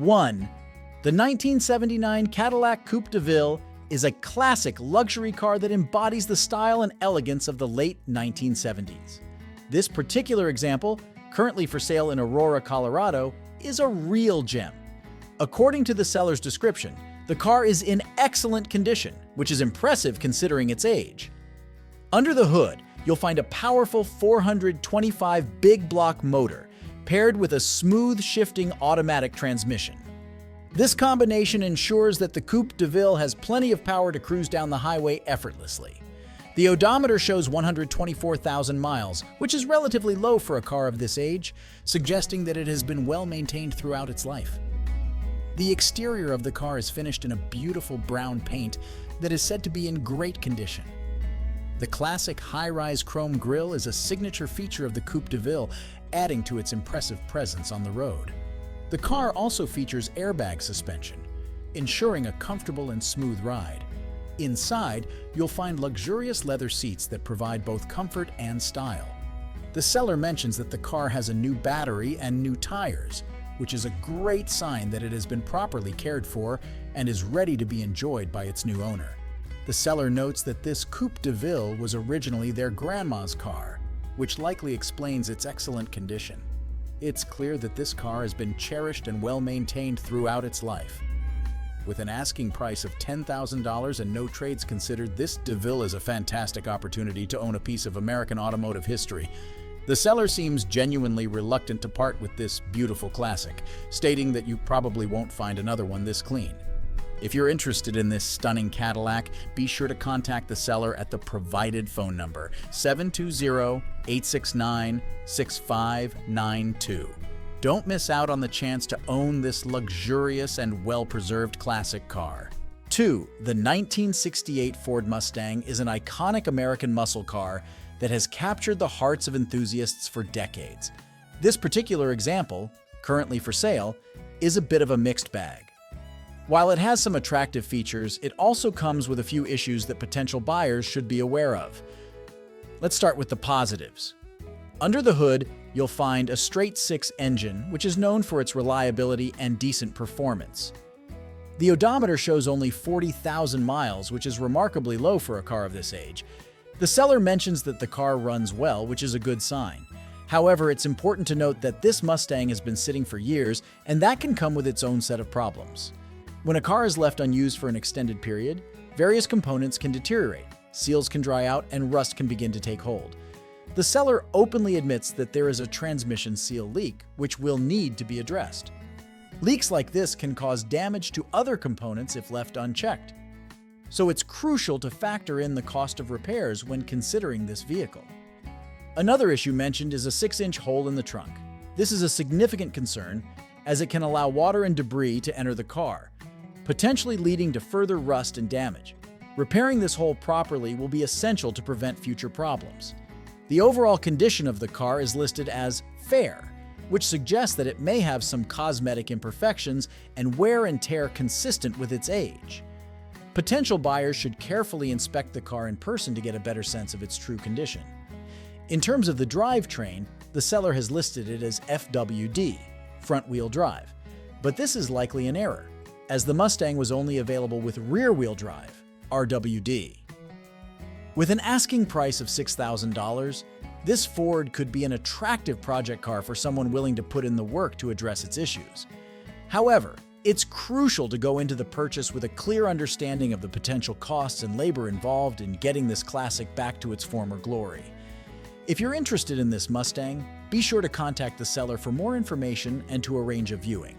1. The 1979 Cadillac Coupe de Ville is a classic luxury car that embodies the style and elegance of the late 1970s. This particular example, currently for sale in Aurora, Colorado, is a real gem. According to the seller's description, the car is in excellent condition, which is impressive considering its age. Under the hood, you'll find a powerful 425 big block motor paired with a smooth shifting automatic transmission. This combination ensures that the Coupe de Ville has plenty of power to cruise down the highway effortlessly. The odometer shows 124,000 miles, which is relatively low for a car of this age, suggesting that it has been well maintained throughout its life. The exterior of the car is finished in a beautiful brown paint that is said to be in great condition. The classic high-rise chrome grille is a signature feature of the Coupe de Ville, adding to its impressive presence on the road. The car also features airbag suspension, ensuring a comfortable and smooth ride. Inside, you'll find luxurious leather seats that provide both comfort and style. The seller mentions that the car has a new battery and new tires, which is a great sign that it has been properly cared for and is ready to be enjoyed by its new owner. The seller notes that this Coupe de Ville was originally their grandma's car, which likely explains its excellent condition. It's clear that this car has been cherished and well maintained throughout its life. With an asking price of $10,000 and no trades considered, this de Ville is a fantastic opportunity to own a piece of American automotive history. The seller seems genuinely reluctant to part with this beautiful classic, stating that you probably won't find another one this clean. If you're interested in this stunning Cadillac, be sure to contact the seller at the provided phone number, 720-869-6592. Don't miss out on the chance to own this luxurious and well-preserved classic car. 2. The 1968 Ford Mustang is an iconic American muscle car that has captured the hearts of enthusiasts for decades. This particular example, currently for sale, is a bit of a mixed bag. While it has some attractive features, it also comes with a few issues that potential buyers should be aware of. Let's start with the positives. Under the hood, you'll find a straight-six engine, which is known for its reliability and decent performance. The odometer shows only 40,000 miles, which is remarkably low for a car of this age. The seller mentions that the car runs well, which is a good sign. However, it's important to note that this Mustang has been sitting for years, and that can come with its own set of problems. When a car is left unused for an extended period, various components can deteriorate, seals can dry out, and rust can begin to take hold. The seller openly admits that there is a transmission seal leak, which will need to be addressed. Leaks like this can cause damage to other components if left unchecked. So it's crucial to factor in the cost of repairs when considering this vehicle. Another issue mentioned is a 6-inch hole in the trunk. This is a significant concern, as it can allow water and debris to enter the car, potentially leading to further rust and damage. Repairing this hole properly will be essential to prevent future problems. The overall condition of the car is listed as fair, which suggests that it may have some cosmetic imperfections and wear and tear consistent with its age. Potential buyers should carefully inspect the car in person to get a better sense of its true condition. In terms of the drivetrain, the seller has listed it as FWD, front-wheel drive, but this is likely an error, as the Mustang was only available with rear-wheel drive, RWD. With an asking price of $6,000, this Ford could be an attractive project car for someone willing to put in the work to address its issues. However, it's crucial to go into the purchase with a clear understanding of the potential costs and labor involved in getting this classic back to its former glory. If you're interested in this Mustang, be sure to contact the seller for more information and to arrange a viewing.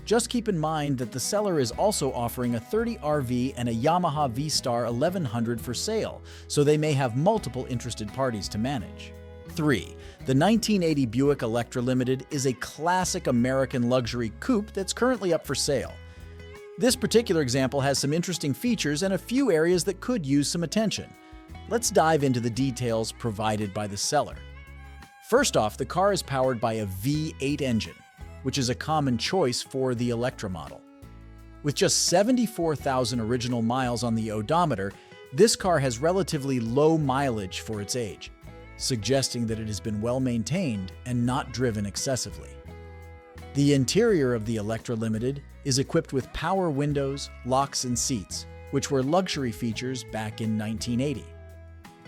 Just keep in mind that the seller is also offering a 30 RV and a Yamaha V-Star 1100 for sale, so they may have multiple interested parties to manage. 3. The 1980 Buick Electra Limited is a classic American luxury coupe that's currently up for sale. This particular example has some interesting features and a few areas that could use some attention. Let's dive into the details provided by the seller. First off, the car is powered by a V8 engine, which is a common choice for the Electra model. With just 74,000 original miles on the odometer, this car has relatively low mileage for its age, suggesting that it has been well maintained and not driven excessively. The interior of the Electra Limited is equipped with power windows, locks, and seats, which were luxury features back in 1980.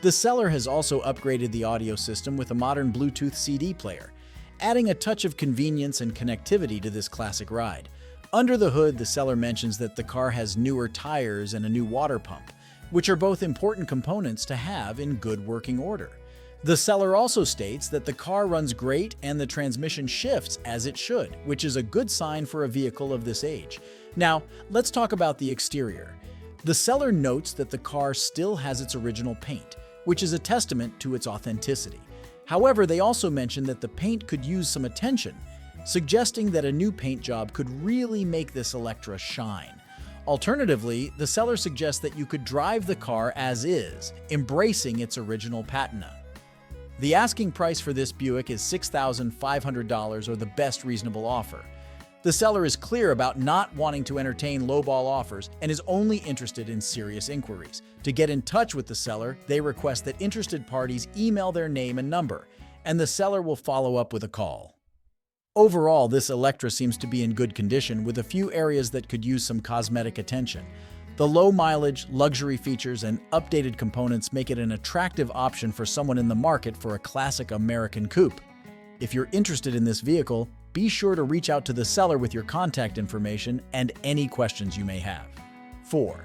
The seller has also upgraded the audio system with a modern Bluetooth CD player, adding a touch of convenience and connectivity to this classic ride. Under the hood, the seller mentions that the car has newer tires and a new water pump, which are both important components to have in good working order. The seller also states that the car runs great and the transmission shifts as it should, which is a good sign for a vehicle of this age. Now, let's talk about the exterior. The seller notes that the car still has its original paint, which is a testament to its authenticity. However, they also mention that the paint could use some attention, suggesting that a new paint job could really make this Electra shine. Alternatively, the seller suggests that you could drive the car as is, embracing its original patina. The asking price for this Buick is $6,500, or the best reasonable offer. The seller is clear about not wanting to entertain lowball offers and is only interested in serious inquiries. To get in touch with the seller, they request that interested parties email their name and number, and the seller will follow up with a call. Overall, this Electra seems to be in good condition, with a few areas that could use some cosmetic attention. The low mileage, luxury features, and updated components make it an attractive option for someone in the market for a classic American coupe. If you're interested in this vehicle, be sure to reach out to the seller with your contact information and any questions you may have. 4.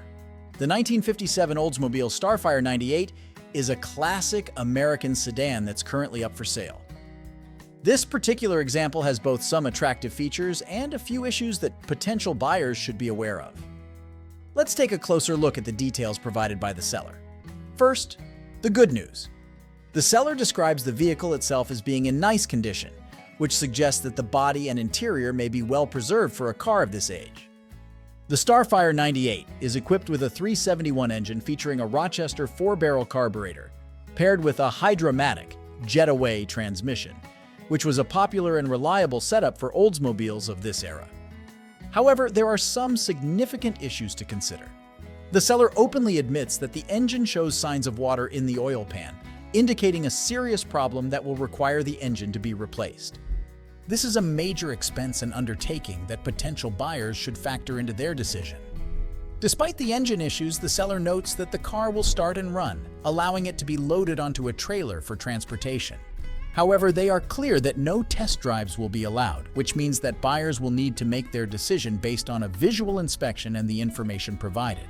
The 1957 Oldsmobile Starfire 98 is a classic American sedan that's currently up for sale. This particular example has both some attractive features and a few issues that potential buyers should be aware of. Let's take a closer look at the details provided by the seller. First, the good news. The seller describes the vehicle itself as being in nice condition, which suggests that the body and interior may be well preserved for a car of this age. The Starfire 98 is equipped with a 371 engine featuring a Rochester 4-barrel carburetor, paired with a Hydra-Matic Jetaway transmission, which was a popular and reliable setup for Oldsmobiles of this era. However, there are some significant issues to consider. The seller openly admits that the engine shows signs of water in the oil pan, indicating a serious problem that will require the engine to be replaced. This is a major expense and undertaking that potential buyers should factor into their decision. Despite the engine issues, the seller notes that the car will start and run, allowing it to be loaded onto a trailer for transportation. However, they are clear that no test drives will be allowed, which means that buyers will need to make their decision based on a visual inspection and the information provided.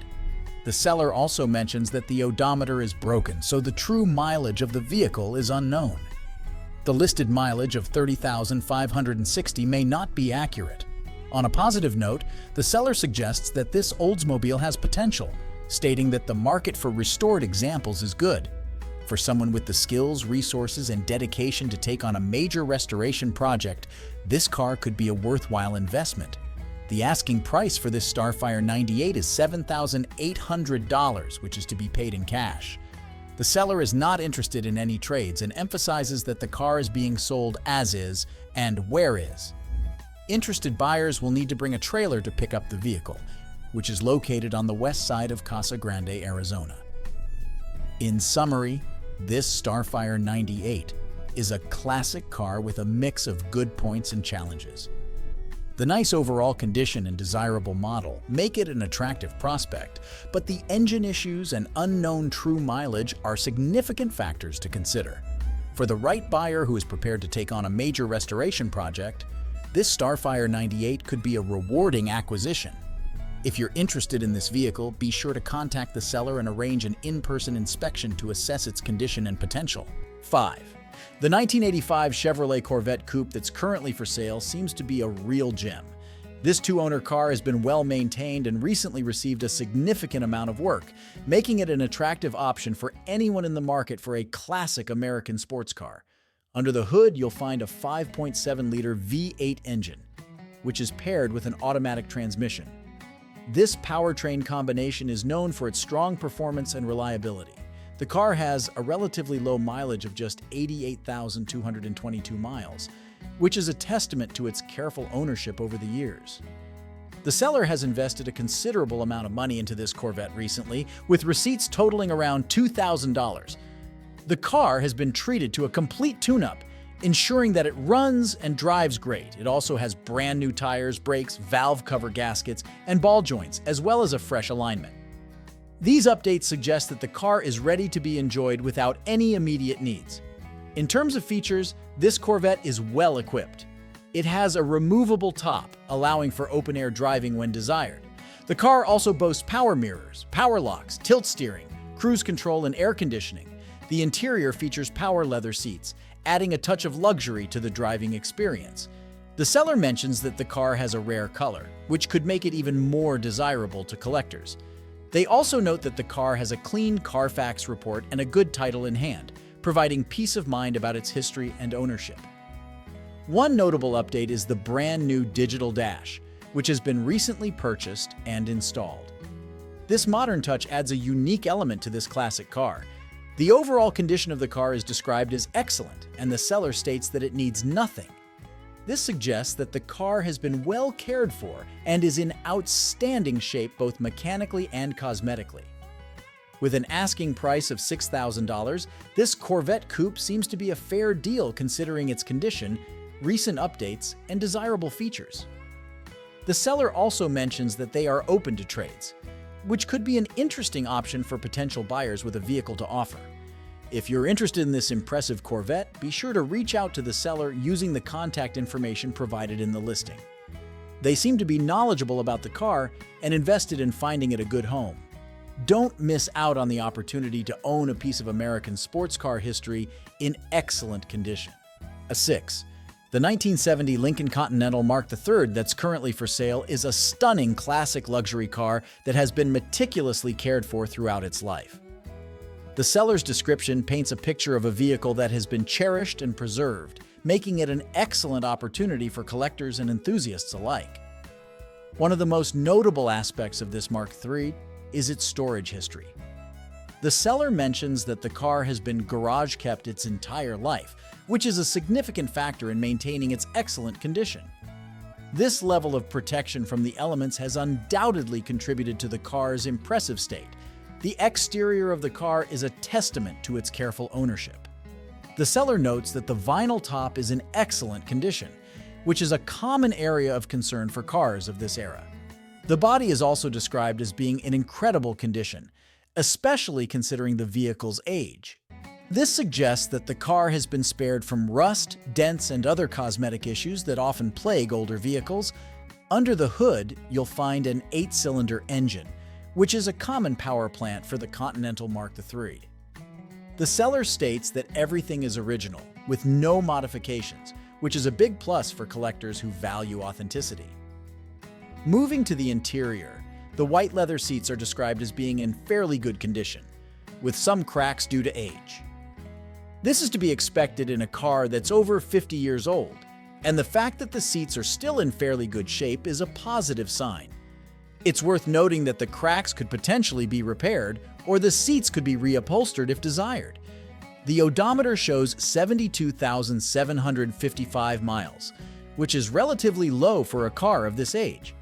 The seller also mentions that the odometer is broken, so the true mileage of the vehicle is unknown. The listed mileage of 30,560 may not be accurate. On a positive note, the seller suggests that this Oldsmobile has potential, stating that the market for restored examples is good. For someone with the skills, resources, and dedication to take on a major restoration project, this car could be a worthwhile investment. The asking price for this Starfire 98 is $7,800, which is to be paid in cash. The seller is not interested in any trades and emphasizes that the car is being sold as is and where is. Interested buyers will need to bring a trailer to pick up the vehicle, which is located on the west side of Casa Grande, Arizona. In summary, this Starfire 98 is a classic car with a mix of good points and challenges. The nice overall condition and desirable model make it an attractive prospect, but the engine issues and unknown true mileage are significant factors to consider. For the right buyer who is prepared to take on a major restoration project, this Starfire 98 could be a rewarding acquisition. If you're interested in this vehicle, be sure to contact the seller and arrange an in-person inspection to assess its condition and potential. 5. The 1985 Chevrolet Corvette Coupe that's currently for sale seems to be a real gem. This two-owner car has been well maintained and recently received a significant amount of work, making it an attractive option for anyone in the market for a classic American sports car. Under the hood, you'll find a 5.7-liter V8 engine, which is paired with an automatic transmission. This powertrain combination is known for its strong performance and reliability. The car has a relatively low mileage of just 88,222 miles, which is a testament to its careful ownership over the years. The seller has invested a considerable amount of money into this Corvette recently, with receipts totaling around $2,000. The car has been treated to a complete tune-up, ensuring that it runs and drives great. It also has brand new tires, brakes, valve cover gaskets, and ball joints, as well as a fresh alignment. These updates suggest that the car is ready to be enjoyed without any immediate needs. In terms of features, this Corvette is well equipped. It has a removable top, allowing for open-air driving when desired. The car also boasts power mirrors, power locks, tilt steering, cruise control, and air conditioning. The interior features power leather seats, adding a touch of luxury to the driving experience. The seller mentions that the car has a rare color, which could make it even more desirable to collectors. They also note that the car has a clean Carfax report and a good title in hand, providing peace of mind about its history and ownership. One notable update is the brand new digital dash, which has been recently purchased and installed. This modern touch adds a unique element to this classic car. The overall condition of the car is described as excellent, and the seller states that it needs nothing. This suggests that the car has been well cared for and is in outstanding shape both mechanically and cosmetically. With an asking price of $6,000, this Corvette coupe seems to be a fair deal considering its condition, recent updates, and desirable features. The seller also mentions that they are open to trades, which could be an interesting option for potential buyers with a vehicle to offer. If you're interested in this impressive Corvette, be sure to reach out to the seller using the contact information provided in the listing. They seem to be knowledgeable about the car and invested in finding it a good home. Don't miss out on the opportunity to own a piece of American sports car history in excellent condition. 6. The 1970 Lincoln Continental Mark III that's currently for sale is a stunning classic luxury car that has been meticulously cared for throughout its life. The seller's description paints a picture of a vehicle that has been cherished and preserved, making it an excellent opportunity for collectors and enthusiasts alike. One of the most notable aspects of this Mark III is its storage history. The seller mentions that the car has been garage kept its entire life, which is a significant factor in maintaining its excellent condition. This level of protection from the elements has undoubtedly contributed to the car's impressive state. The exterior of the car is a testament to its careful ownership. The seller notes that the vinyl top is in excellent condition, which is a common area of concern for cars of this era. The body is also described as being in incredible condition, especially considering the vehicle's age. This suggests that the car has been spared from rust, dents, and other cosmetic issues that often plague older vehicles. Under the hood, you'll find an 8-cylinder engine, which is a common power plant for the Continental Mark III. The seller states that everything is original, with no modifications, which is a big plus for collectors who value authenticity. Moving to the interior, the white leather seats are described as being in fairly good condition, with some cracks due to age. This is to be expected in a car that's over 50 years old, and the fact that the seats are still in fairly good shape is a positive sign. It's worth noting that the cracks could potentially be repaired, or the seats could be reupholstered if desired. The odometer shows 72,755 miles, which is relatively low for a car of this age.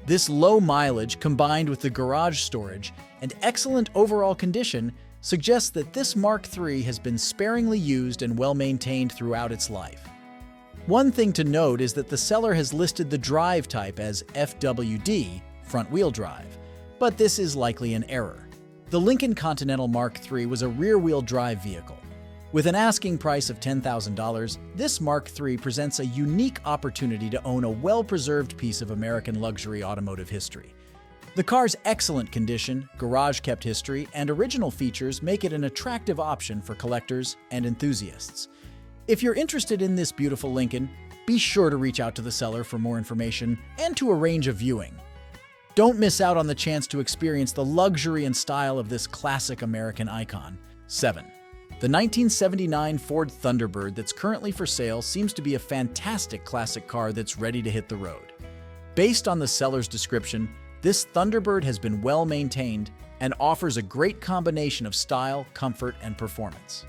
This low mileage, combined with the garage storage and excellent overall condition, suggests that this Mark III has been sparingly used and well-maintained throughout its life. One thing to note is that the seller has listed the drive type as FWD, front-wheel drive, but this is likely an error. The Lincoln Continental Mark III was a rear-wheel drive vehicle. With an asking price of $10,000, this Mark III presents a unique opportunity to own a well-preserved piece of American luxury automotive history. The car's excellent condition, garage-kept history, and original features make it an attractive option for collectors and enthusiasts. If you're interested in this beautiful Lincoln, be sure to reach out to the seller for more information and to arrange a viewing. Don't miss out on the chance to experience the luxury and style of this classic American icon. 7. The 1979 Ford Thunderbird that's currently for sale seems to be a fantastic classic car that's ready to hit the road. Based on the seller's description, this Thunderbird has been well maintained and offers a great combination of style, comfort, and performance.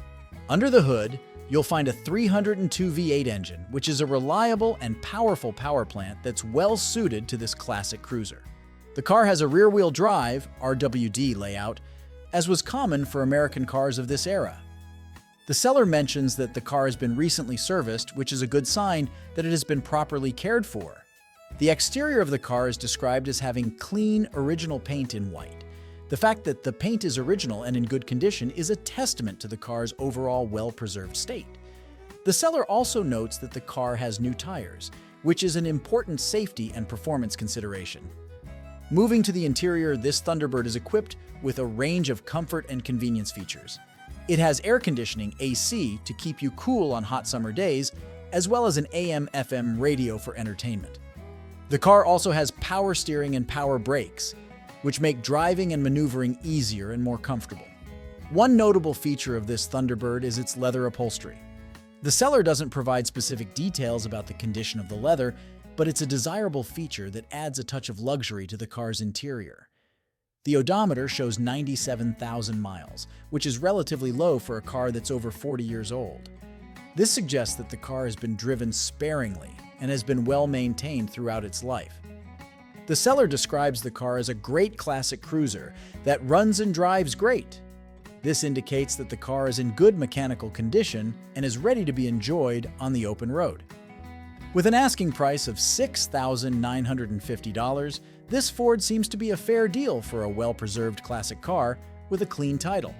Under the hood, you'll find a 302 V8 engine, which is a reliable and powerful power plant that's well suited to this classic cruiser. The car has a rear-wheel drive (RWD) layout, as was common for American cars of this era. The seller mentions that the car has been recently serviced, which is a good sign that it has been properly cared for. The exterior of the car is described as having clean, original paint in white. The fact that the paint is original and in good condition is a testament to the car's overall well-preserved state. The seller also notes that the car has new tires, which is an important safety and performance consideration. Moving to the interior, this Thunderbird is equipped with a range of comfort and convenience features. It has air conditioning (AC) to keep you cool on hot summer days, as well as an AM/FM radio for entertainment. The car also has power steering and power brakes, which make driving and maneuvering easier and more comfortable. One notable feature of this Thunderbird is its leather upholstery. The seller doesn't provide specific details about the condition of the leather, but it's a desirable feature that adds a touch of luxury to the car's interior. The odometer shows 97,000 miles, which is relatively low for a car that's over 40 years old. This suggests that the car has been driven sparingly and has been well maintained throughout its life. The seller describes the car as a great classic cruiser that runs and drives great. This indicates that the car is in good mechanical condition and is ready to be enjoyed on the open road. With an asking price of $6,950, this Ford seems to be a fair deal for a well-preserved classic car with a clean title.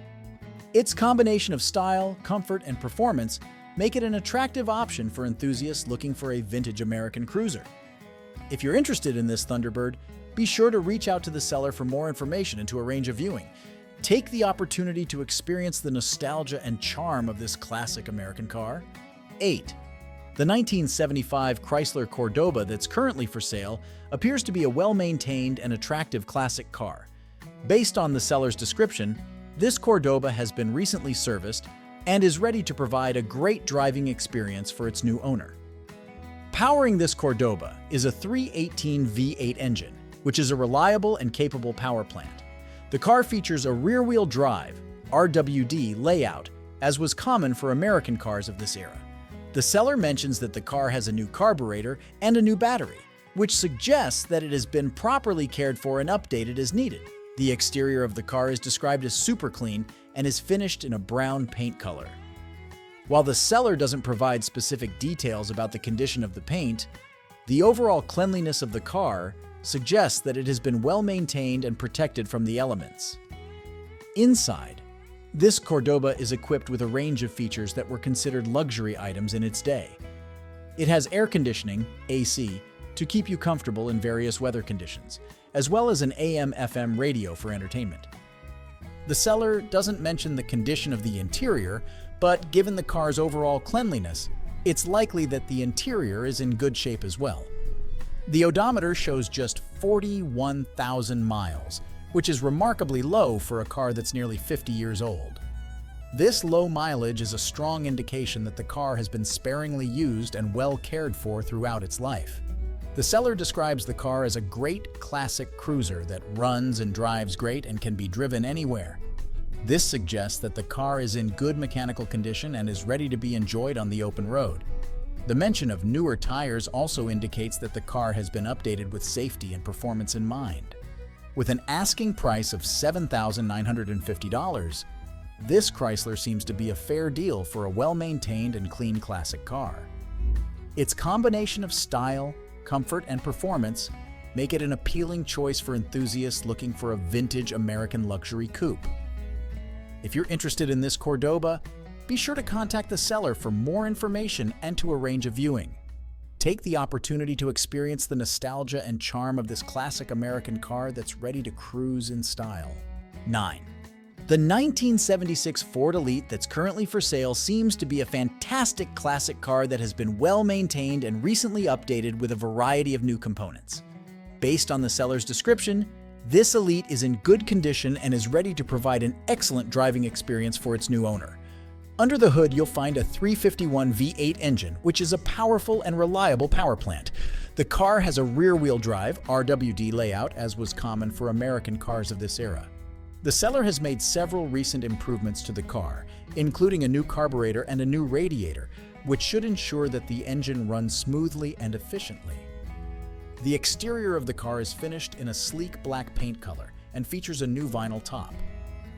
Its combination of style, comfort, and performance make it an attractive option for enthusiasts looking for a vintage American cruiser. If you're interested in this Thunderbird, be sure to reach out to the seller for more information and to arrange a viewing. Take the opportunity to experience the nostalgia and charm of this classic American car. 8. The 1975 Chrysler Cordoba that's currently for sale appears to be a well-maintained and attractive classic car. Based on the seller's description, this Cordoba has been recently serviced and is ready to provide a great driving experience for its new owner. Powering this Cordoba is a 318 V8 engine, which is a reliable and capable power plant. The car features a rear-wheel drive, RWD layout, as was common for American cars of this era. The seller mentions that the car has a new carburetor and a new battery, which suggests that it has been properly cared for and updated as needed. The exterior of the car is described as super clean and is finished in a brown paint color. While the seller doesn't provide specific details about the condition of the paint, the overall cleanliness of the car suggests that it has been well maintained and protected from the elements. Inside, this Cordoba is equipped with a range of features that were considered luxury items in its day. It has air conditioning, AC, to keep you comfortable in various weather conditions, as well as an AM/FM radio for entertainment. The seller doesn't mention the condition of the interior, but given the car's overall cleanliness, it's likely that the interior is in good shape as well. The odometer shows just 41,000 miles, which is remarkably low for a car that's nearly 50 years old. This low mileage is a strong indication that the car has been sparingly used and well cared for throughout its life. The seller describes the car as a great classic cruiser that runs and drives great and can be driven anywhere. This suggests that the car is in good mechanical condition and is ready to be enjoyed on the open road. The mention of newer tires also indicates that the car has been updated with safety and performance in mind. With an asking price of $7,950, this Chrysler seems to be a fair deal for a well-maintained and clean classic car. Its combination of style, comfort, and performance make it an appealing choice for enthusiasts looking for a vintage American luxury coupe. If you're interested in this Cordoba, be sure to contact the seller for more information and to arrange a viewing. Take the opportunity to experience the nostalgia and charm of this classic American car that's ready to cruise in style. 9. The 1976 Ford Elite that's currently for sale seems to be a fantastic classic car that has been well maintained and recently updated with a variety of new components. Based on the seller's description, this Elite is in good condition and is ready to provide an excellent driving experience for its new owner. Under the hood, you'll find a 351 V8 engine, which is a powerful and reliable power plant. The car has a rear-wheel drive, RWD layout, as was common for American cars of this era. The seller has made several recent improvements to the car, including a new carburetor and a new radiator, which should ensure that the engine runs smoothly and efficiently. The exterior of the car is finished in a sleek black paint color and features a new vinyl top.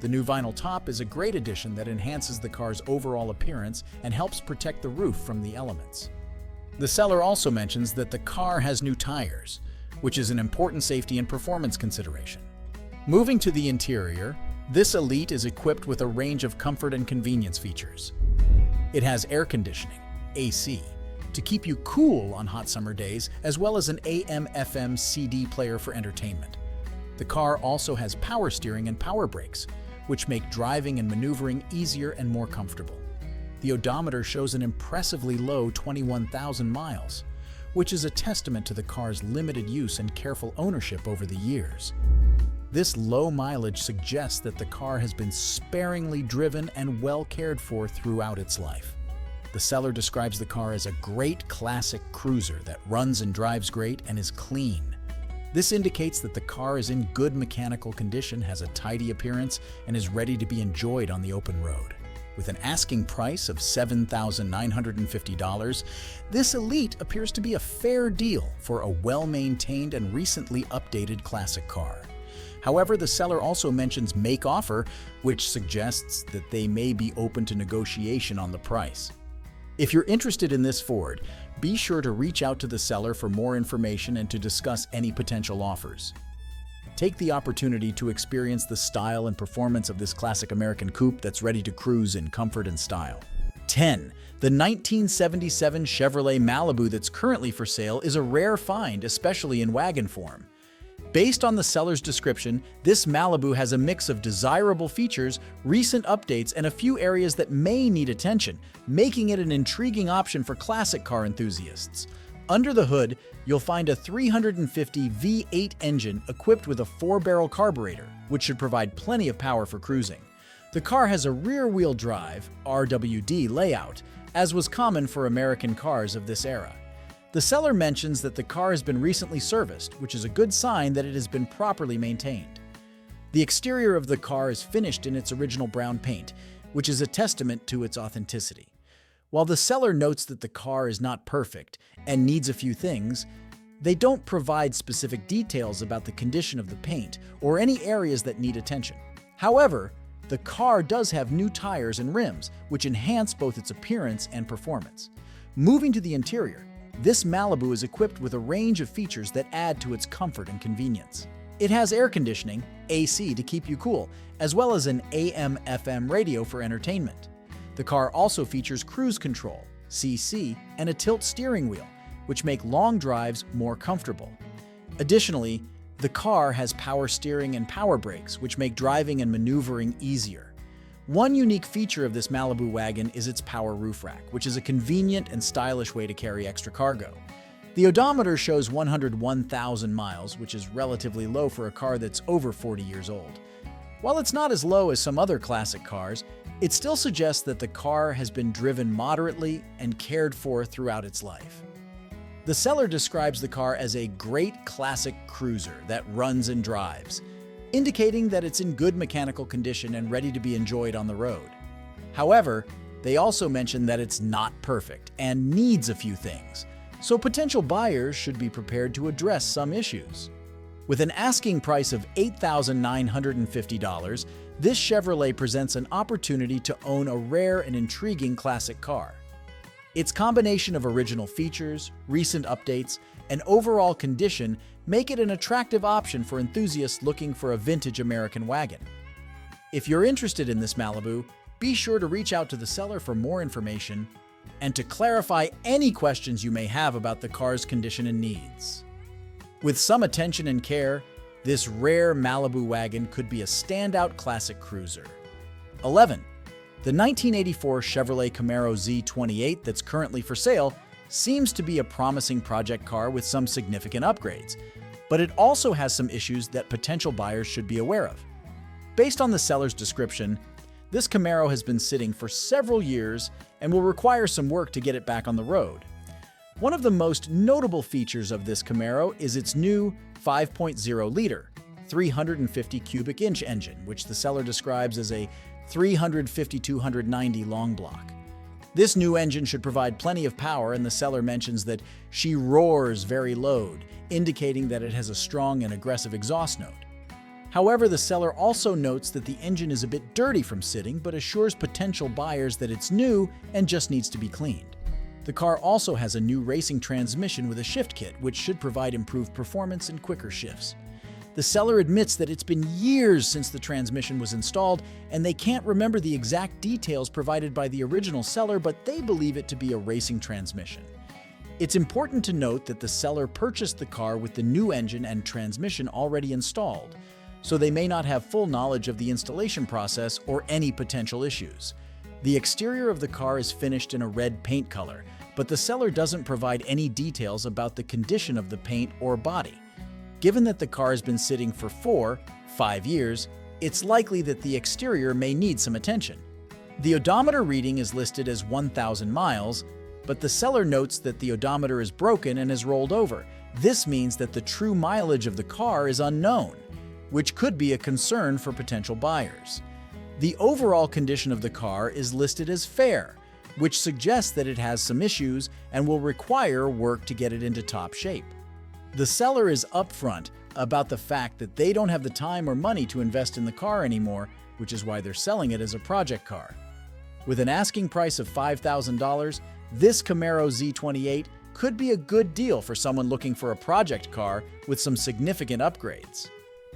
The new vinyl top is a great addition that enhances the car's overall appearance and helps protect the roof from the elements. The seller also mentions that the car has new tires, which is an important safety and performance consideration. Moving to the interior, this Elite is equipped with a range of comfort and convenience features. It has air conditioning, AC, to keep you cool on hot summer days, as well as an AM/FM CD player for entertainment. The car also has power steering and power brakes, which make driving and maneuvering easier and more comfortable. The odometer shows an impressively low 21,000 miles, which is a testament to the car's limited use and careful ownership over the years. This low mileage suggests that the car has been sparingly driven and well cared for throughout its life. The seller describes the car as a great classic cruiser that runs and drives great and is clean. This indicates that the car is in good mechanical condition, has a tidy appearance, and is ready to be enjoyed on the open road. With an asking price of $7,950, this Elite appears to be a fair deal for a well-maintained and recently updated classic car. However, the seller also mentions make offer, which suggests that they may be open to negotiation on the price. If you're interested in this Ford, be sure to reach out to the seller for more information and to discuss any potential offers. Take the opportunity to experience the style and performance of this classic American coupe that's ready to cruise in comfort and style. 10. The 1977 Chevrolet Malibu that's currently for sale is a rare find, especially in wagon form. Based on the seller's description, this Malibu has a mix of desirable features, recent updates, and a few areas that may need attention, making it an intriguing option for classic car enthusiasts. Under the hood, you'll find a 350 V8 engine equipped with a 4-barrel carburetor, which should provide plenty of power for cruising. The car has a rear-wheel drive (RWD) layout, as was common for American cars of this era. The seller mentions that the car has been recently serviced, which is a good sign that it has been properly maintained. The exterior of the car is finished in its original brown paint, which is a testament to its authenticity. While the seller notes that the car is not perfect and needs a few things, they don't provide specific details about the condition of the paint or any areas that need attention. However, the car does have new tires and rims, which enhance both its appearance and performance. Moving to the interior, this Malibu is equipped with a range of features that add to its comfort and convenience. It has air conditioning, AC to keep you cool, as well as an AM/FM radio for entertainment. The car also features cruise control, CC, and a tilt steering wheel, which make long drives more comfortable. Additionally, the car has power steering and power brakes, which make driving and maneuvering easier. One unique feature of this Malibu wagon is its power roof rack, which is a convenient and stylish way to carry extra cargo. The odometer shows 101,000 miles, which is relatively low for a car that's over 40 years old. While it's not as low as some other classic cars, it still suggests that the car has been driven moderately and cared for throughout its life. The seller describes the car as a great classic cruiser that runs and drives, indicating that it's in good mechanical condition and ready to be enjoyed on the road. However, they also mention that it's not perfect and needs a few things, so potential buyers should be prepared to address some issues. With an asking price of $8,950, this Chevrolet presents an opportunity to own a rare and intriguing classic car. Its combination of original features, recent updates, and overall condition make it an attractive option for enthusiasts looking for a vintage American wagon. If you're interested in this Malibu, be sure to reach out to the seller for more information and to clarify any questions you may have about the car's condition and needs. With some attention and care, this rare Malibu wagon could be a standout classic cruiser. 11. The 1984 Chevrolet Camaro Z28 that's currently for sale seems to be a promising project car with some significant upgrades, but it also has some issues that potential buyers should be aware of. Based on the seller's description, this Camaro has been sitting for several years and will require some work to get it back on the road. One of the most notable features of this Camaro is its new 5.0-liter, 350 cubic inch engine, which the seller describes as a 350-290 long block. This new engine should provide plenty of power, and the seller mentions that she roars very loud, indicating that it has a strong and aggressive exhaust note. However, the seller also notes that the engine is a bit dirty from sitting, but assures potential buyers that it's new and just needs to be cleaned. The car also has a new racing transmission with a shift kit, which should provide improved performance and quicker shifts. The seller admits that it's been years since the transmission was installed, and they can't remember the exact details provided by the original seller, but they believe it to be a racing transmission. It's important to note that the seller purchased the car with the new engine and transmission already installed, so they may not have full knowledge of the installation process or any potential issues. The exterior of the car is finished in a red paint color, but the seller doesn't provide any details about the condition of the paint or body. Given that the car has been sitting for 4-5 years, it's likely that the exterior may need some attention. The odometer reading is listed as 1,000 miles, but the seller notes that the odometer is broken and has rolled over. This means that the true mileage of the car is unknown, which could be a concern for potential buyers. The overall condition of the car is listed as fair, which suggests that it has some issues and will require work to get it into top shape. The seller is upfront about the fact that they don't have the time or money to invest in the car anymore, which is why they're selling it as a project car. With an asking price of $5,000, this Camaro Z28 could be a good deal for someone looking for a project car with some significant upgrades.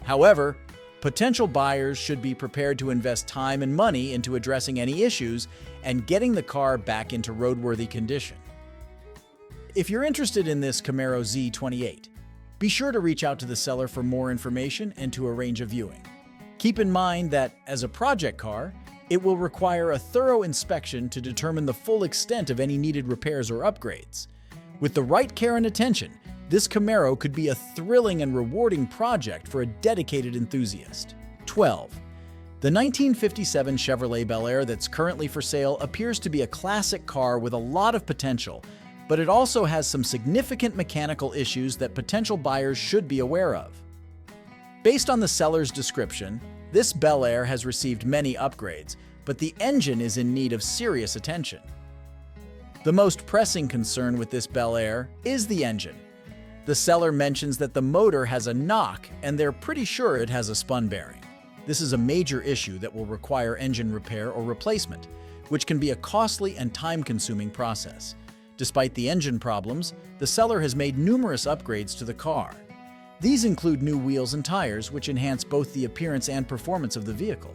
However, potential buyers should be prepared to invest time and money into addressing any issues and getting the car back into roadworthy condition. If you're interested in this Camaro Z28, be sure to reach out to the seller for more information and to arrange a viewing. Keep in mind that, as a project car, it will require a thorough inspection to determine the full extent of any needed repairs or upgrades. With the right care and attention, this Camaro could be a thrilling and rewarding project for a dedicated enthusiast. 12. The 1957 Chevrolet Bel Air that's currently for sale appears to be a classic car with a lot of potential, but it also has some significant mechanical issues that potential buyers should be aware of. Based on the seller's description, this Bel Air has received many upgrades, but the engine is in need of serious attention. The most pressing concern with this Bel Air is the engine. The seller mentions that the motor has a knock and they're pretty sure it has a spun bearing. This is a major issue that will require engine repair or replacement, which can be a costly and time-consuming process. Despite the engine problems, the seller has made numerous upgrades to the car. These include new wheels and tires, which enhance both the appearance and performance of the vehicle.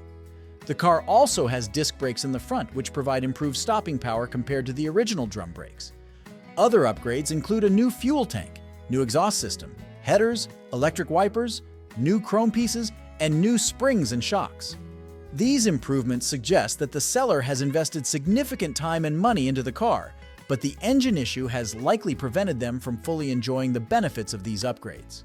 The car also has disc brakes in the front, which provide improved stopping power compared to the original drum brakes. Other upgrades include a new fuel tank, new exhaust system, headers, electric wipers, new chrome pieces, and new springs and shocks. These improvements suggest that the seller has invested significant time and money into the car, but the engine issue has likely prevented them from fully enjoying the benefits of these upgrades.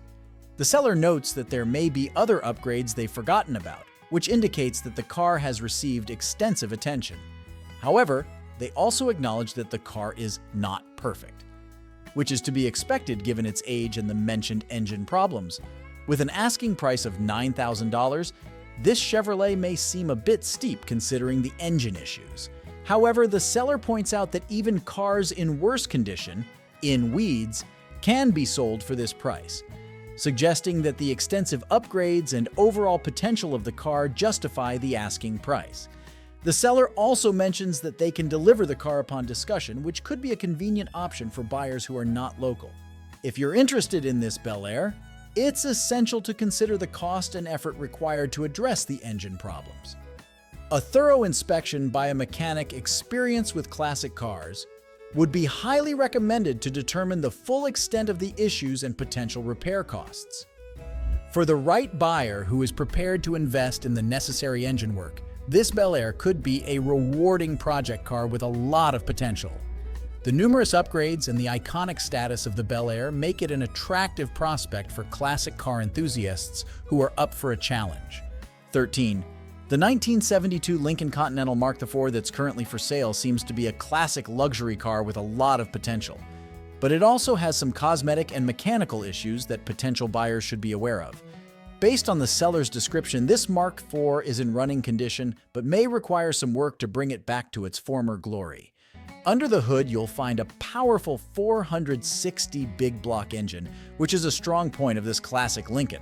The seller notes that there may be other upgrades they've forgotten about, which indicates that the car has received extensive attention. However, they also acknowledge that the car is not perfect, which is to be expected given its age and the mentioned engine problems. With an asking price of $9,000, this Chevrolet may seem a bit steep considering the engine issues. However, the seller points out that even cars in worse condition, in weeds, can be sold for this price, suggesting that the extensive upgrades and overall potential of the car justify the asking price. The seller also mentions that they can deliver the car upon discussion, which could be a convenient option for buyers who are not local. If you're interested in this Bel Air, it's essential to consider the cost and effort required to address the engine problems. A thorough inspection by a mechanic experienced with classic cars would be highly recommended to determine the full extent of the issues and potential repair costs. For the right buyer who is prepared to invest in the necessary engine work, this Bel Air could be a rewarding project car with a lot of potential. The numerous upgrades and the iconic status of the Bel Air make it an attractive prospect for classic car enthusiasts who are up for a challenge. 13. The 1972 Lincoln Continental Mark IV that's currently for sale seems to be a classic luxury car with a lot of potential, but it also has some cosmetic and mechanical issues that potential buyers should be aware of. Based on the seller's description, this Mark IV is in running condition but may require some work to bring it back to its former glory. Under the hood, you'll find a powerful 460 big block engine, which is a strong point of this classic Lincoln.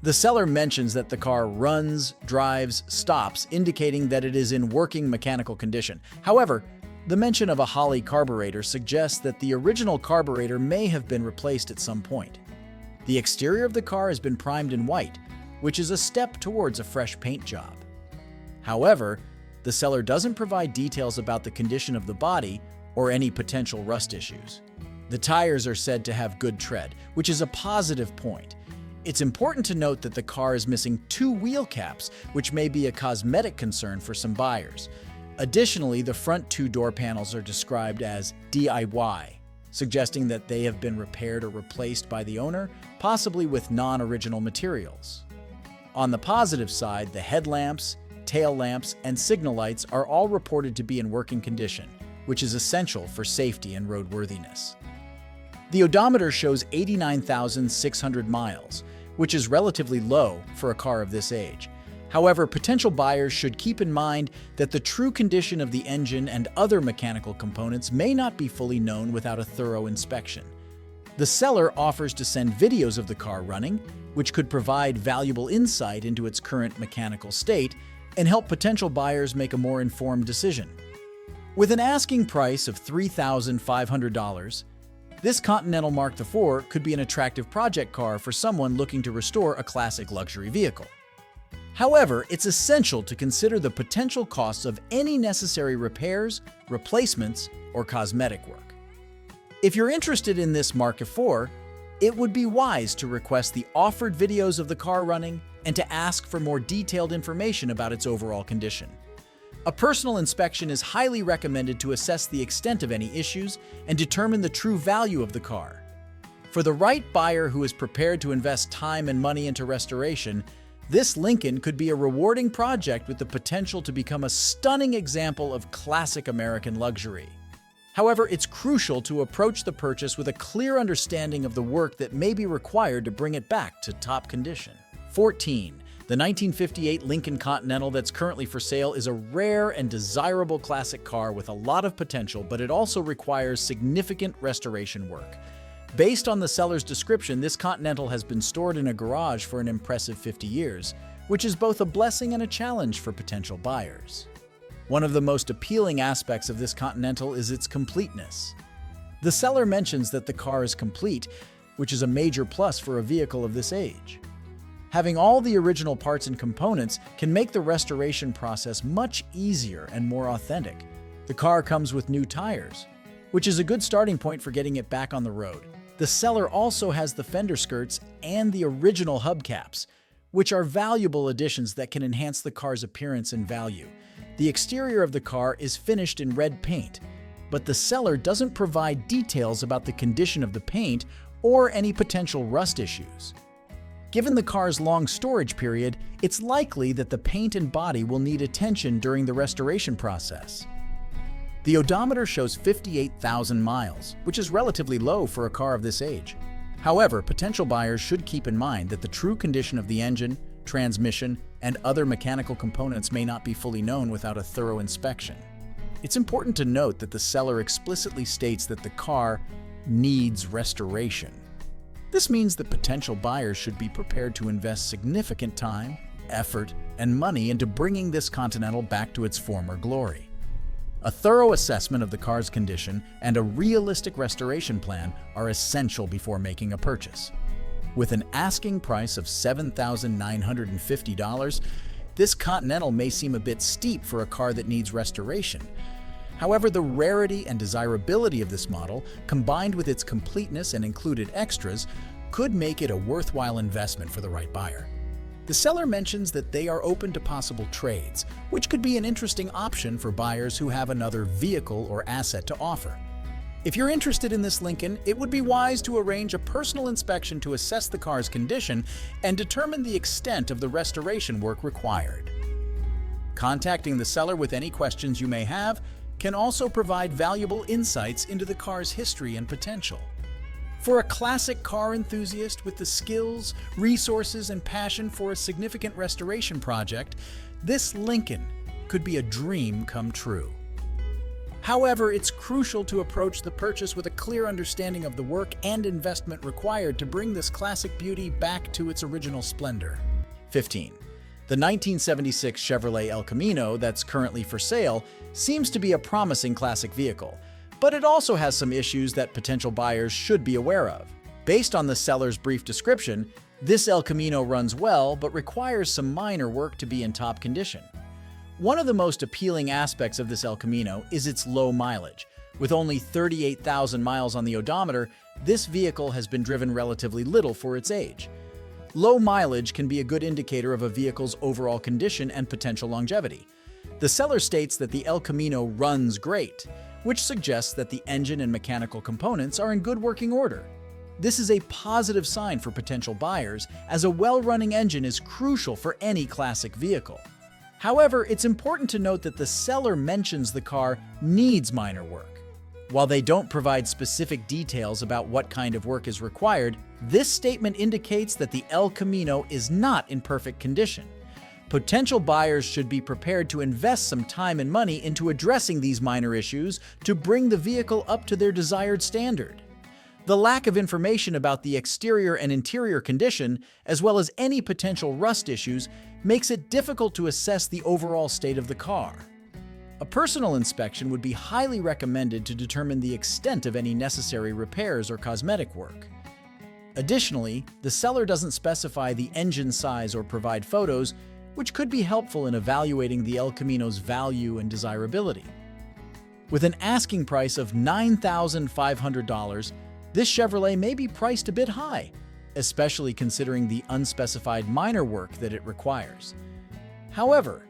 The seller mentions that the car runs, drives, stops, indicating that it is in working mechanical condition. However, the mention of a Holley carburetor suggests that the original carburetor may have been replaced at some point. The exterior of the car has been primed in white, which is a step towards a fresh paint job. However, the seller doesn't provide details about the condition of the body or any potential rust issues. The tires are said to have good tread, which is a positive point. It's important to note that the car is missing 2 wheel caps, which may be a cosmetic concern for some buyers. Additionally, the front 2 door panels are described as DIY, suggesting that they have been repaired or replaced by the owner, possibly with non-original materials. On the positive side, the headlamps, tail lamps, and signal lights are all reported to be in working condition, which is essential for safety and roadworthiness. The odometer shows 89,600 miles, which is relatively low for a car of this age. However, potential buyers should keep in mind that the true condition of the engine and other mechanical components may not be fully known without a thorough inspection. The seller offers to send videos of the car running, which could provide valuable insight into its current mechanical state and help potential buyers make a more informed decision. With an asking price of $3,500, this Continental Mark IV could be an attractive project car for someone looking to restore a classic luxury vehicle. However, it's essential to consider the potential costs of any necessary repairs, replacements, or cosmetic work. If you're interested in this Mark IV, it would be wise to request the offered videos of the car running and to ask for more detailed information about its overall condition. A personal inspection is highly recommended to assess the extent of any issues and determine the true value of the car. For the right buyer who is prepared to invest time and money into restoration, this Lincoln could be a rewarding project with the potential to become a stunning example of classic American luxury. However, it's crucial to approach the purchase with a clear understanding of the work that may be required to bring it back to top condition. 14. The 1958 Lincoln Continental that's currently for sale is a rare and desirable classic car with a lot of potential, but it also requires significant restoration work. Based on the seller's description, this Continental has been stored in a garage for an impressive 50 years, which is both a blessing and a challenge for potential buyers. One of the most appealing aspects of this Continental is its completeness. The seller mentions that the car is complete, which is a major plus for a vehicle of this age. Having all the original parts and components can make the restoration process much easier and more authentic. The car comes with new tires, which is a good starting point for getting it back on the road. The seller also has the fender skirts and the original hubcaps, which are valuable additions that can enhance the car's appearance and value. The exterior of the car is finished in red paint, but the seller doesn't provide details about the condition of the paint or any potential rust issues. Given the car's long storage period, it's likely that the paint and body will need attention during the restoration process. The odometer shows 58,000 miles, which is relatively low for a car of this age. However, potential buyers should keep in mind that the true condition of the engine, transmission, and other mechanical components may not be fully known without a thorough inspection. It's important to note that the seller explicitly states that the car needs restoration. This means that potential buyers should be prepared to invest significant time, effort, and money into bringing this Continental back to its former glory. A thorough assessment of the car's condition and a realistic restoration plan are essential before making a purchase. With an asking price of $7,950, this Continental may seem a bit steep for a car that needs restoration. However, the rarity and desirability of this model, combined with its completeness and included extras, could make it a worthwhile investment for the right buyer. The seller mentions that they are open to possible trades, which could be an interesting option for buyers who have another vehicle or asset to offer. If you're interested in this Lincoln, it would be wise to arrange a personal inspection to assess the car's condition and determine the extent of the restoration work required. Contacting the seller with any questions you may have can also provide valuable insights into the car's history and potential. For a classic car enthusiast with the skills, resources, and passion for a significant restoration project, this Lincoln could be a dream come true. However, it's crucial to approach the purchase with a clear understanding of the work and investment required to bring this classic beauty back to its original splendor. 15. The 1976 Chevrolet El Camino that's currently for sale seems to be a promising classic vehicle, but it also has some issues that potential buyers should be aware of. Based on the seller's brief description, this El Camino runs well but requires some minor work to be in top condition. One of the most appealing aspects of this El Camino is its low mileage. With only 38,000 miles on the odometer, this vehicle has been driven relatively little for its age. Low mileage can be a good indicator of a vehicle's overall condition and potential longevity. The seller states that the El Camino runs great, which suggests that the engine and mechanical components are in good working order. This is a positive sign for potential buyers, as a well-running engine is crucial for any classic vehicle. However, it's important to note that the seller mentions the car needs minor work. While they don't provide specific details about what kind of work is required, this statement indicates that the El Camino is not in perfect condition. Potential buyers should be prepared to invest some time and money into addressing these minor issues to bring the vehicle up to their desired standard. The lack of information about the exterior and interior condition, as well as any potential rust issues, makes it difficult to assess the overall state of the car. A personal inspection would be highly recommended to determine the extent of any necessary repairs or cosmetic work. Additionally, the seller doesn't specify the engine size or provide photos, which could be helpful in evaluating the El Camino's value and desirability. With an asking price of $9,500, this Chevrolet may be priced a bit high, especially considering the unspecified minor work that it requires. However,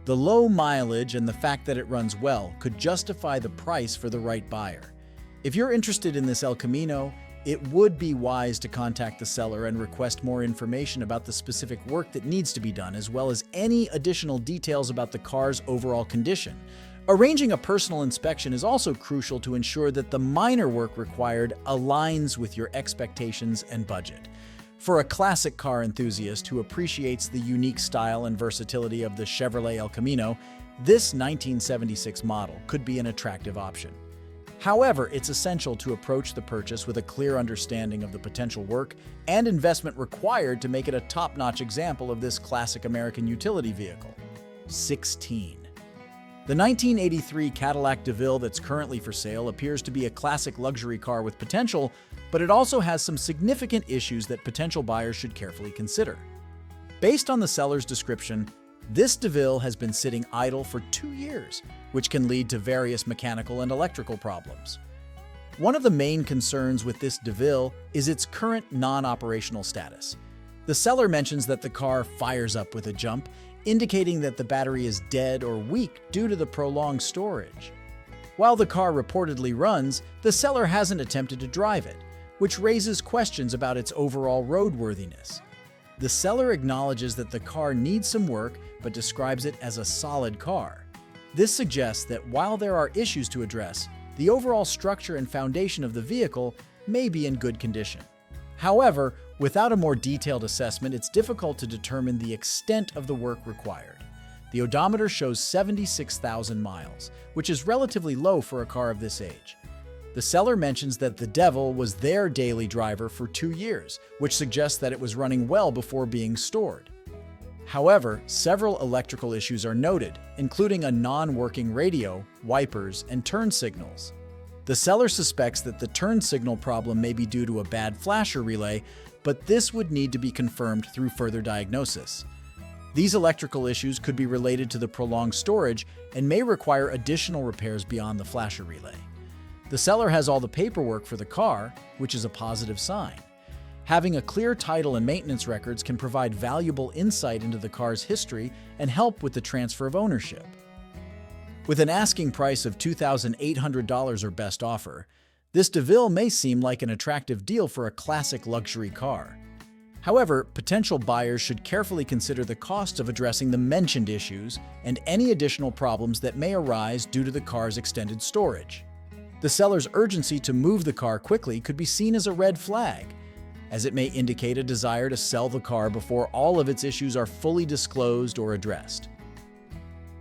the low mileage and the fact that it runs well could justify the price for the right buyer. If you're interested in this El Camino, it would be wise to contact the seller and request more information about the specific work that needs to be done, as well as any additional details about the car's overall condition. Arranging a personal inspection is also crucial to ensure that the minor work required aligns with your expectations and budget. For a classic car enthusiast who appreciates the unique style and versatility of the Chevrolet El Camino, this 1976 model could be an attractive option. However, it's essential to approach the purchase with a clear understanding of the potential work and investment required to make it a top-notch example of this classic American utility vehicle. 16. The 1983 Cadillac DeVille that's currently for sale appears to be a classic luxury car with potential, but it also has some significant issues that potential buyers should carefully consider. Based on the seller's description, this DeVille has been sitting idle for 2 years, which can lead to various mechanical and electrical problems. One of the main concerns with this DeVille is its current non-operational status. The seller mentions that the car fires up with a jump, indicating that the battery is dead or weak due to the prolonged storage. While the car reportedly runs, the seller hasn't attempted to drive it, which raises questions about its overall roadworthiness. The seller acknowledges that the car needs some work, but describes it as a solid car. This suggests that while there are issues to address, the overall structure and foundation of the vehicle may be in good condition. However, without a more detailed assessment, it's difficult to determine the extent of the work required. The odometer shows 76,000 miles, which is relatively low for a car of this age. The seller mentions that the Devil was their daily driver for 2 years, which suggests that it was running well before being stored. However, several electrical issues are noted, including a non-working radio, wipers, and turn signals. The seller suspects that the turn signal problem may be due to a bad flasher relay, but this would need to be confirmed through further diagnosis. These electrical issues could be related to the prolonged storage and may require additional repairs beyond the flasher relay. The seller has all the paperwork for the car, which is a positive sign. Having a clear title and maintenance records can provide valuable insight into the car's history and help with the transfer of ownership. With an asking price of $2,800 or best offer, this DeVille may seem like an attractive deal for a classic luxury car. However, potential buyers should carefully consider the cost of addressing the mentioned issues and any additional problems that may arise due to the car's extended storage. The seller's urgency to move the car quickly could be seen as a red flag, as it may indicate a desire to sell the car before all of its issues are fully disclosed or addressed.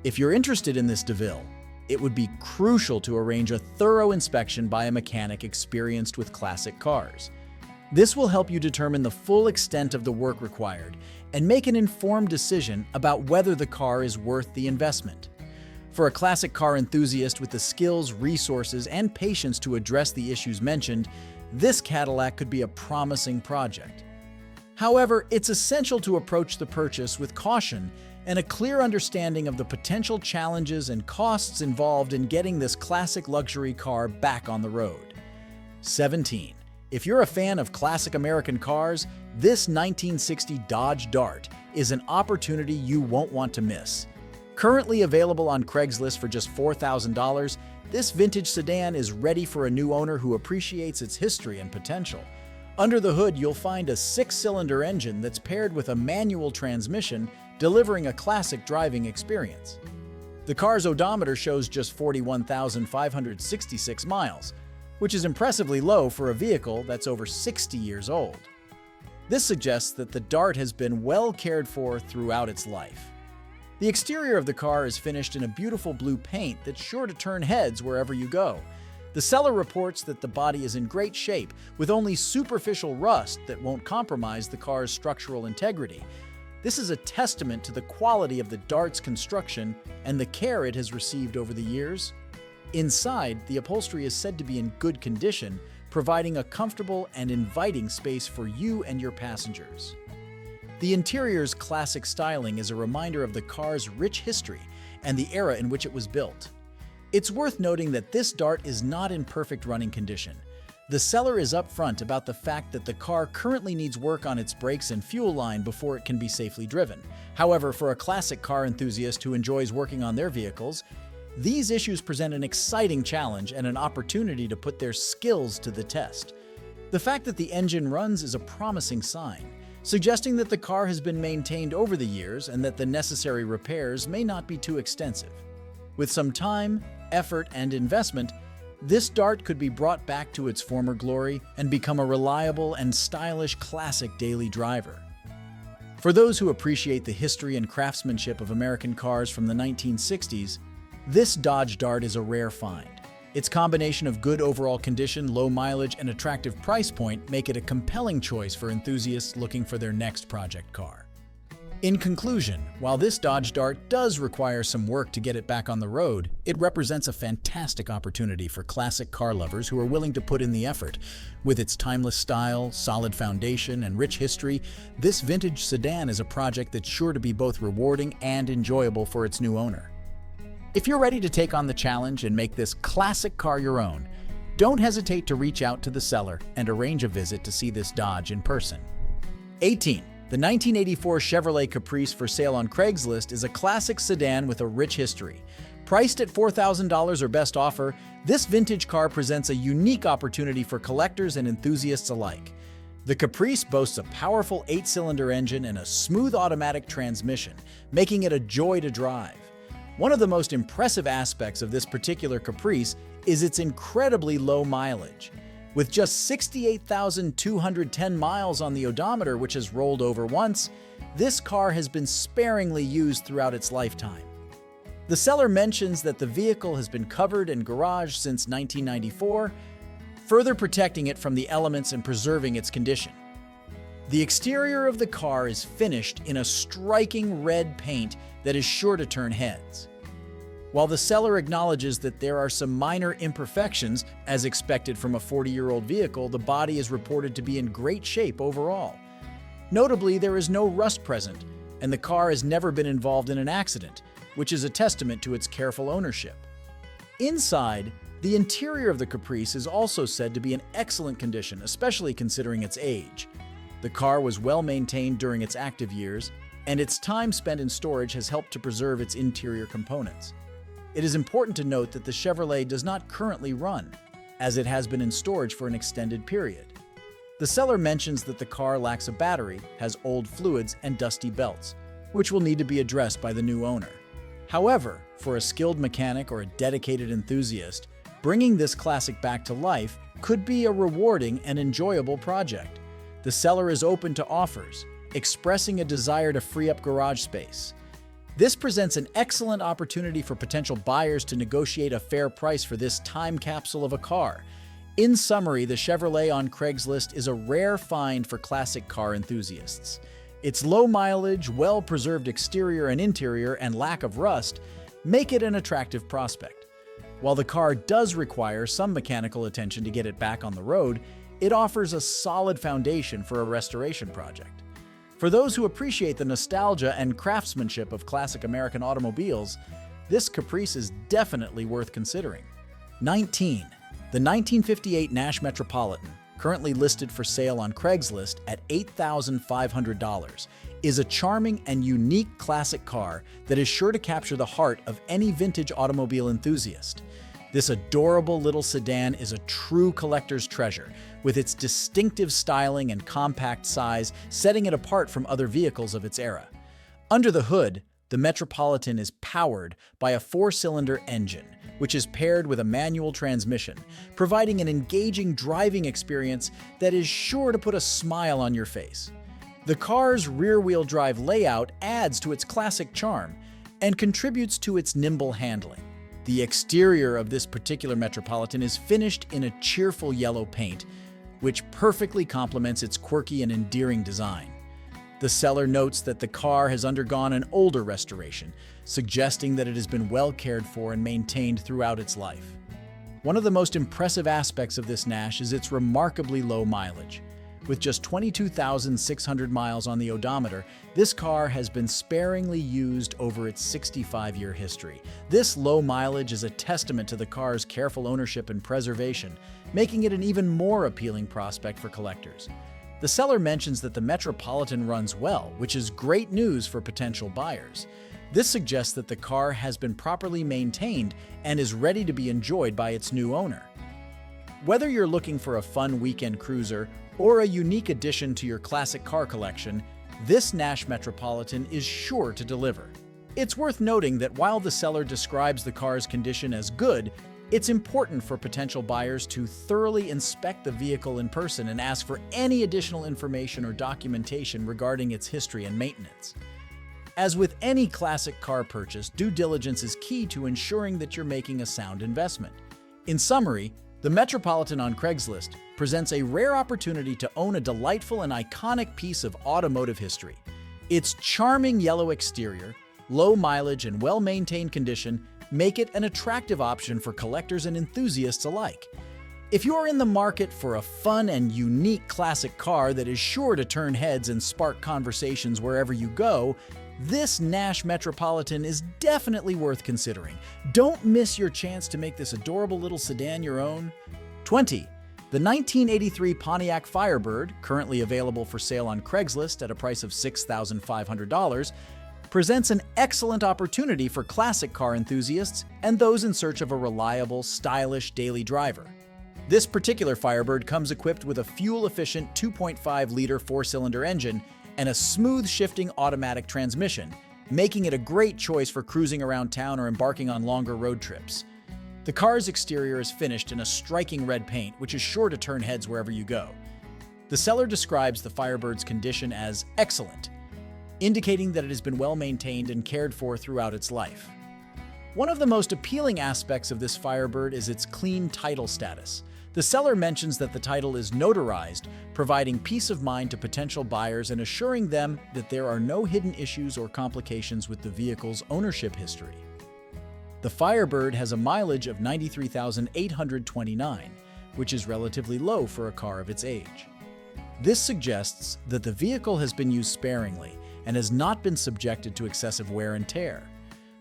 If you're interested in this DeVille, it would be crucial to arrange a thorough inspection by a mechanic experienced with classic cars. This will help you determine the full extent of the work required and make an informed decision about whether the car is worth the investment. For a classic car enthusiast with the skills, resources, and patience to address the issues mentioned, this Cadillac could be a promising project. However, it's essential to approach the purchase with caution and a clear understanding of the potential challenges and costs involved in getting this classic luxury car back on the road. 17. If you're a fan of classic American cars, this 1960 Dodge Dart is an opportunity you won't want to miss. Currently available on Craigslist for just $4,000, this vintage sedan is ready for a new owner who appreciates its history and potential. Under the hood, you'll find a 6-cylinder engine that's paired with a manual transmission, delivering a classic driving experience. The car's odometer shows just 41,566 miles, which is impressively low for a vehicle that's over 60 years old. This suggests that the Dart has been well cared for throughout its life. The exterior of the car is finished in a beautiful blue paint that's sure to turn heads wherever you go. The seller reports that the body is in great shape, with only superficial rust that won't compromise the car's structural integrity. This is a testament to the quality of the Dart's construction and the care it has received over the years. Inside, the upholstery is said to be in good condition, providing a comfortable and inviting space for you and your passengers. The interior's classic styling is a reminder of the car's rich history and the era in which it was built. It's worth noting that this Dart is not in perfect running condition. The seller is upfront about the fact that the car currently needs work on its brakes and fuel line before it can be safely driven. However, for a classic car enthusiast who enjoys working on their vehicles, these issues present an exciting challenge and an opportunity to put their skills to the test. The fact that the engine runs is a promising sign, suggesting that the car has been maintained over the years and that the necessary repairs may not be too extensive. With some time, effort, and investment, this Dart could be brought back to its former glory and become a reliable and stylish classic daily driver. For those who appreciate the history and craftsmanship of American cars from the 1960s, this Dodge Dart is a rare find. Its combination of good overall condition, low mileage, and attractive price point make it a compelling choice for enthusiasts looking for their next project car. In conclusion, while this Dodge Dart does require some work to get it back on the road, it represents a fantastic opportunity for classic car lovers who are willing to put in the effort. With its timeless style, solid foundation, and rich history, this vintage sedan is a project that's sure to be both rewarding and enjoyable for its new owner. If you're ready to take on the challenge and make this classic car your own, don't hesitate to reach out to the seller and arrange a visit to see this Dodge in person. 18. The 1984 Chevrolet Caprice for sale on Craigslist is a classic sedan with a rich history. Priced at $4,000 or best offer, this vintage car presents a unique opportunity for collectors and enthusiasts alike. The Caprice boasts a powerful 8-cylinder engine and a smooth automatic transmission, making it a joy to drive. One of the most impressive aspects of this particular Caprice is its incredibly low mileage. With just 68,210 miles on the odometer, which has rolled over once, this car has been sparingly used throughout its lifetime. The seller mentions that the vehicle has been covered and garaged since 1994, further protecting it from the elements and preserving its condition. The exterior of the car is finished in a striking red paint that is sure to turn heads. While the seller acknowledges that there are some minor imperfections, as expected from a 40-year-old vehicle, the body is reported to be in great shape overall. Notably, there is no rust present, and the car has never been involved in an accident, which is a testament to its careful ownership. Inside, the interior of the Caprice is also said to be in excellent condition, especially considering its age. The car was well maintained during its active years, and its time spent in storage has helped to preserve its interior components. It is important to note that the Chevrolet does not currently run, as it has been in storage for an extended period. The seller mentions that the car lacks a battery, has old fluids, and dusty belts, which will need to be addressed by the new owner. However, for a skilled mechanic or a dedicated enthusiast, bringing this classic back to life could be a rewarding and enjoyable project. The seller is open to offers, expressing a desire to free up garage space. This presents an excellent opportunity for potential buyers to negotiate a fair price for this time capsule of a car. In summary, the Chevrolet on Craigslist is a rare find for classic car enthusiasts. Its low mileage, well-preserved exterior and interior, and lack of rust make it an attractive prospect. While the car does require some mechanical attention to get it back on the road, it offers a solid foundation for a restoration project. For those who appreciate the nostalgia and craftsmanship of classic American automobiles, this caprice is definitely worth considering. 19. The 1958 Nash Metropolitan, currently listed for sale on Craigslist at $8,500, is a charming and unique classic car that is sure to capture the heart of any vintage automobile enthusiast. This adorable little sedan is a true collector's treasure, with its distinctive styling and compact size setting it apart from other vehicles of its era. Under the hood, the Metropolitan is powered by a 4-cylinder engine, which is paired with a manual transmission, providing an engaging driving experience that is sure to put a smile on your face. The car's rear-wheel drive layout adds to its classic charm and contributes to its nimble handling. The exterior of this particular Metropolitan is finished in a cheerful yellow paint, which perfectly complements its quirky and endearing design. The seller notes that the car has undergone an older restoration, suggesting that it has been well cared for and maintained throughout its life. One of the most impressive aspects of this Nash is its remarkably low mileage. With just 22,600 miles on the odometer, this car has been sparingly used over its 65-year history. This low mileage is a testament to the car's careful ownership and preservation, making it an even more appealing prospect for collectors. The seller mentions that the Metropolitan runs well, which is great news for potential buyers. This suggests that the car has been properly maintained and is ready to be enjoyed by its new owner. Whether you're looking for a fun weekend cruiser or a unique addition to your classic car collection, this Nash Metropolitan is sure to deliver. It's worth noting that while the seller describes the car's condition as good, it's important for potential buyers to thoroughly inspect the vehicle in person and ask for any additional information or documentation regarding its history and maintenance. As with any classic car purchase, due diligence is key to ensuring that you're making a sound investment. In summary, the Metropolitan on Craigslist presents a rare opportunity to own a delightful and iconic piece of automotive history. Its charming yellow exterior, low mileage, and well-maintained condition make it an attractive option for collectors and enthusiasts alike. If you're in the market for a fun and unique classic car that is sure to turn heads and spark conversations wherever you go, this Nash Metropolitan is definitely worth considering. Don't miss your chance to make this adorable little sedan your own. 20. The 1983 Pontiac Firebird, currently available for sale on Craigslist at a price of $6,500, presents an excellent opportunity for classic car enthusiasts and those in search of a reliable, stylish daily driver. This particular Firebird comes equipped with a fuel-efficient 2.5-liter 4-cylinder engine and a smooth shifting automatic transmission, making it a great choice for cruising around town or embarking on longer road trips. The car's exterior is finished in a striking red paint, which is sure to turn heads wherever you go. The seller describes the Firebird's condition as excellent, indicating that it has been well maintained and cared for throughout its life. One of the most appealing aspects of this Firebird is its clean title status. The seller mentions that the title is notarized, providing peace of mind to potential buyers and assuring them that there are no hidden issues or complications with the vehicle's ownership history. The Firebird has a mileage of 93,829, which is relatively low for a car of its age. This suggests that the vehicle has been used sparingly and has not been subjected to excessive wear and tear.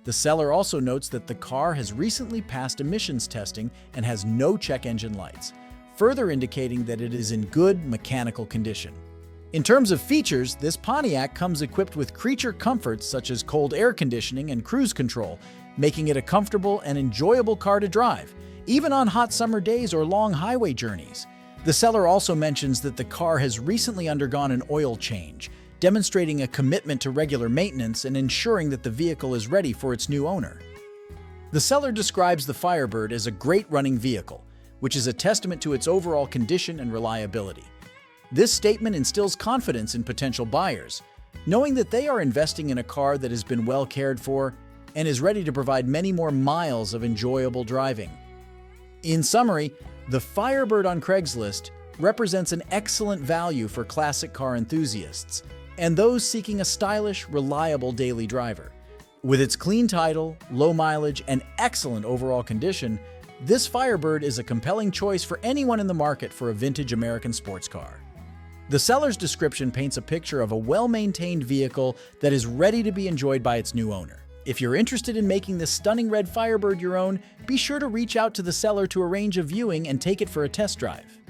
The seller also notes that the car has recently passed emissions testing and has no check engine lights, further indicating that it is in good mechanical condition. In terms of features, this Pontiac comes equipped with creature comforts such as cold air conditioning and cruise control, making it a comfortable and enjoyable car to drive, even on hot summer days or long highway journeys. The seller also mentions that the car has recently undergone an oil change, demonstrating a commitment to regular maintenance and ensuring that the vehicle is ready for its new owner. The seller describes the Firebird as a great running vehicle, which is a testament to its overall condition and reliability. This statement instills confidence in potential buyers, knowing that they are investing in a car that has been well cared for and is ready to provide many more miles of enjoyable driving. In summary, the Firebird on Craigslist represents an excellent value for classic car enthusiasts and those seeking a stylish, reliable daily driver. With its clean title, low mileage, and excellent overall condition, this Firebird is a compelling choice for anyone in the market for a vintage American sports car. The seller's description paints a picture of a well-maintained vehicle that is ready to be enjoyed by its new owner. If you're interested in making this stunning red Firebird your own, be sure to reach out to the seller to arrange a viewing and take it for a test drive.